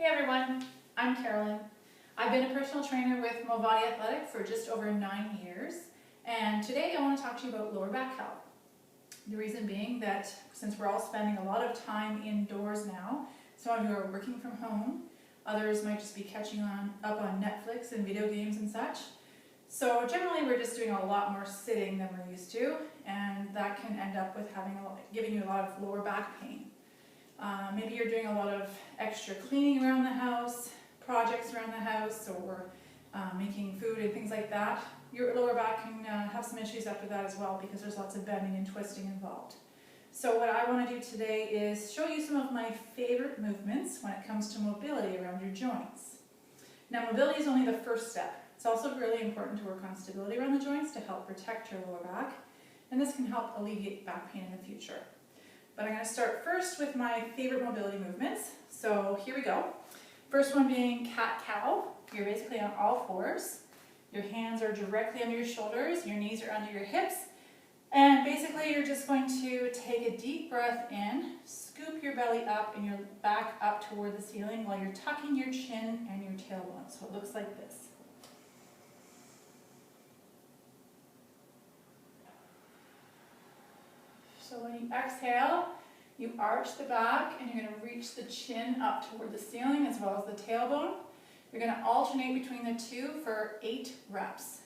Hey everyone, I'm Carolyn. I've been a personal trainer with MOVATI Athletic for just over 9 years, and today I want to talk to you about lower back health. The reason being that since we're all spending a lot of time indoors now, some of you are working from home, others might just be catching up on Netflix and video games and such. So generally we're just doing a lot more sitting than we're used to, and that can end up with giving you a lot of lower back pain. Maybe you're doing a lot of extra cleaning around the house, projects around the house, or making food and things like that. Your lower back can have some issues after that as well because there's lots of bending and twisting involved. So what I want to do today is show you some of my favorite movements when it comes to mobility around your joints. Now mobility is only the first step. It's also really important to work on stability around the joints to help protect your lower back, and this can help alleviate back pain in the future. But I'm going to start first with my favorite mobility movements. So here we go. First one being CatCow. You're basically on all fours. Your hands are directly under your shoulders, your knees are under your hips, and basically you're just going to take a deep breath in, scoop your belly up and your back up toward the ceiling while you're tucking your chin and your tailbone. So it looks like this. So when you exhale, you arch the back and you're going to reach the chin up toward the ceiling as well as the tailbone. You're going to alternate between the two for 8 reps.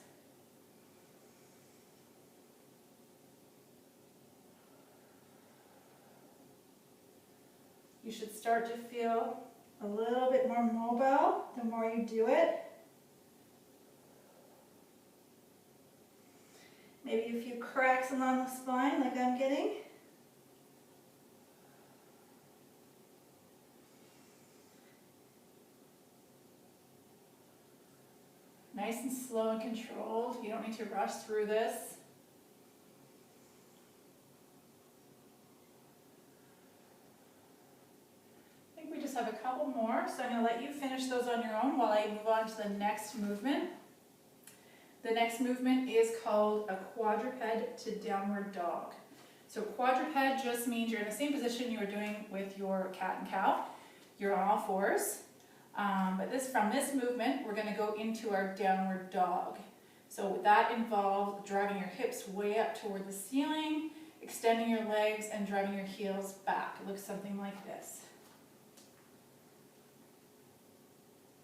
You should start to feel a little bit more mobile the more you do it. Maybe a few cracks along the spine like I'm getting. Nice and slow and controlled. You don't need to rush through this. I think we just have a couple more, so I'm going to let you finish those on your own while I move on to the next movement. The next movement is called a quadruped to downward dog. So quadruped just means you're in the same position you were doing with your cat and cow. You're on all fours. But from this movement, we're going to go into our downward dog. So that involves driving your hips way up toward the ceiling, extending your legs, and driving your heels back. It looks something like this.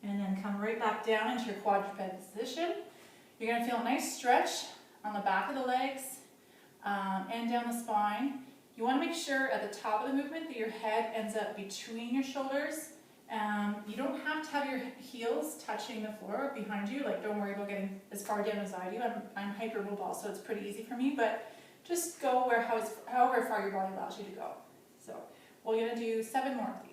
And then come right back down into your quadruped position. You're going to feel a nice stretch on the back of the legs and down the spine. You want to make sure at the top of the movement that your head ends up between your shoulders. You don't have to have your heels touching the floor behind you. Like, don't worry about getting as far down as I do. I'm hypermobile, so it's pretty easy for me. But just go however far your body allows you to go. So we're going to do 7 more of these.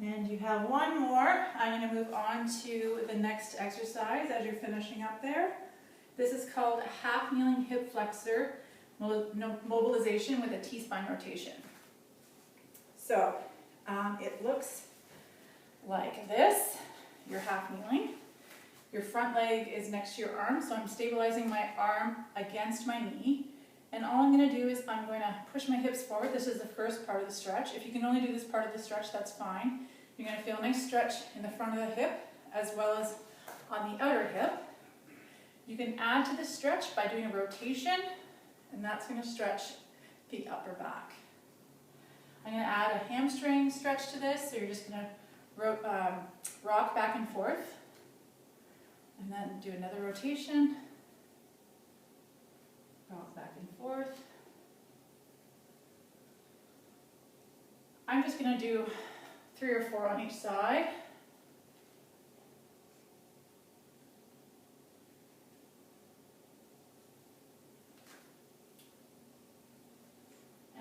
And you have one more. I'm going to move on to the next exercise as you're finishing up there. This is called a half kneeling hip flexor mobilization with a T-spine rotation. So it looks like this. You're half kneeling. Your front leg is next to your arm, so I'm stabilizing my arm against my knee. And all I'm going to do is I'm going to push my hips forward. This is the first part of the stretch. If you can only do this part of the stretch, that's fine. You're going to feel a nice stretch in the front of the hip as well as on the outer hip. You can add to the stretch by doing a rotation, and that's going to stretch the upper back. I'm going to add a hamstring stretch to this, so you're just going to rock back and forth, and then do another rotation. Rock back and forth. I'm just going to do 3 or 4 on each side.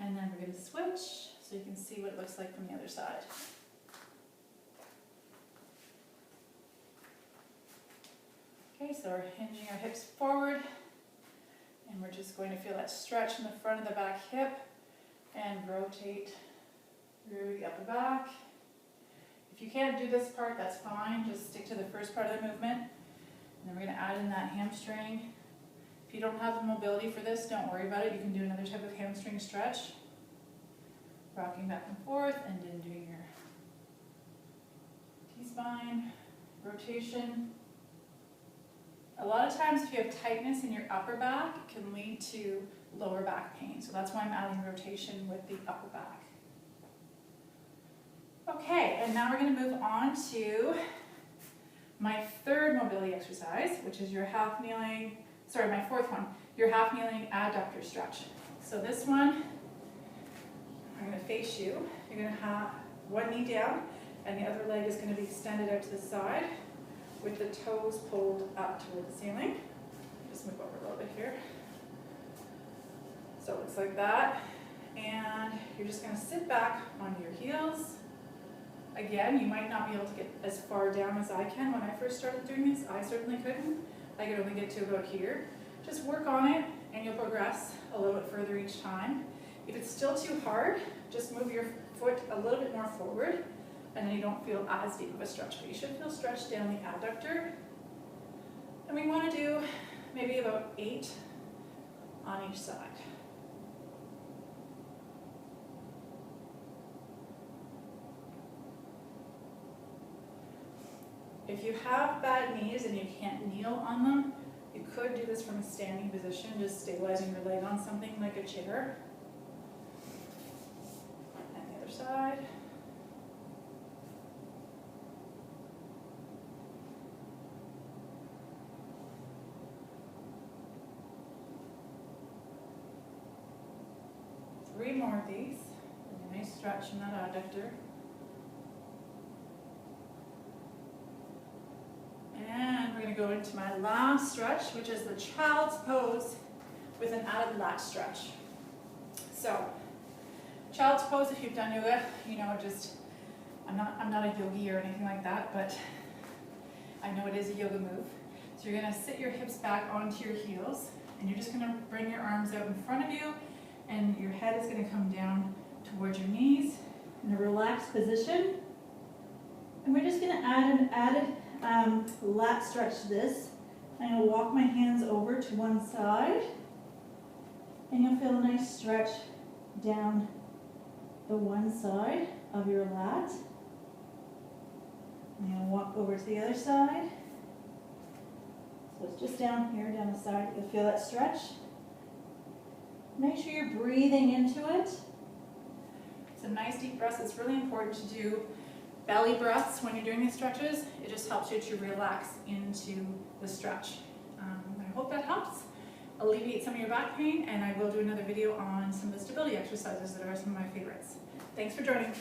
And then we're going to switch so you can see what it looks like from the other side. Okay, so we're hinging our hips forward, and we're just going to feel that stretch in the front of the back hip and rotate through the upper back. If you can't do this part, that's fine. Just stick to the first part of the movement. And then we're going to add in that hamstring. If you don't have the mobility for this, don't worry about it. You can do another type of hamstring stretch. Rocking back and forth, and then doing your T-spine rotation. A lot of times if you have tightness in your upper back, it can lead to lower back pain. So that's why I'm adding rotation with the upper back. Okay, and now we're going to move on to my third mobility exercise, which is your half kneeling, my fourth one, your half kneeling adductor stretch. So this one, I'm going to face you. You're going to have one knee down, and the other leg is going to be extended out to the side with the toes pulled up toward the ceiling. Just move over a little bit here. So it looks like that. And you're just going to sit back on your heels. Again, you might not be able to get as far down as I can. When I first started doing this, I certainly couldn't. I could only get to about here. Just work on it, and you'll progress a little bit further each time. If it's still too hard, just move your foot a little bit more forward, and then you don't feel as deep of a stretch. But you should feel stretched down the adductor. And we want to do maybe about 8 on each side. If you have bad knees and you can't kneel on them, you could do this from a standing position, just stabilizing your leg on something like a chair. And the other side. Three more of these. A nice stretch in that adductor. And we're going to go into my last stretch, which is the child's pose with an added lat stretch. So, child's pose, if you've done yoga, you know, I'm not a yogi or anything like that, but I know it is a yoga move. So you're going to sit your hips back onto your heels, and you're just going to bring your arms out in front of you, and your head is going to come down towards your knees in a relaxed position. And we're just going to add an added lat stretch to this. I'm going to walk my hands over to one side, and you'll feel a nice stretch down the one side of your lat. I'm going to walk over to the other side. So it's just down here, down the side. You'll feel that stretch. Make sure you're breathing into it. Some nice deep breaths. It's really important to do belly breaths when you're doing these stretches. It just helps you to relax into the stretch. I hope that helps alleviate some of your back pain, and I will do another video on some of the stability exercises that are some of my favorites. Thanks for joining.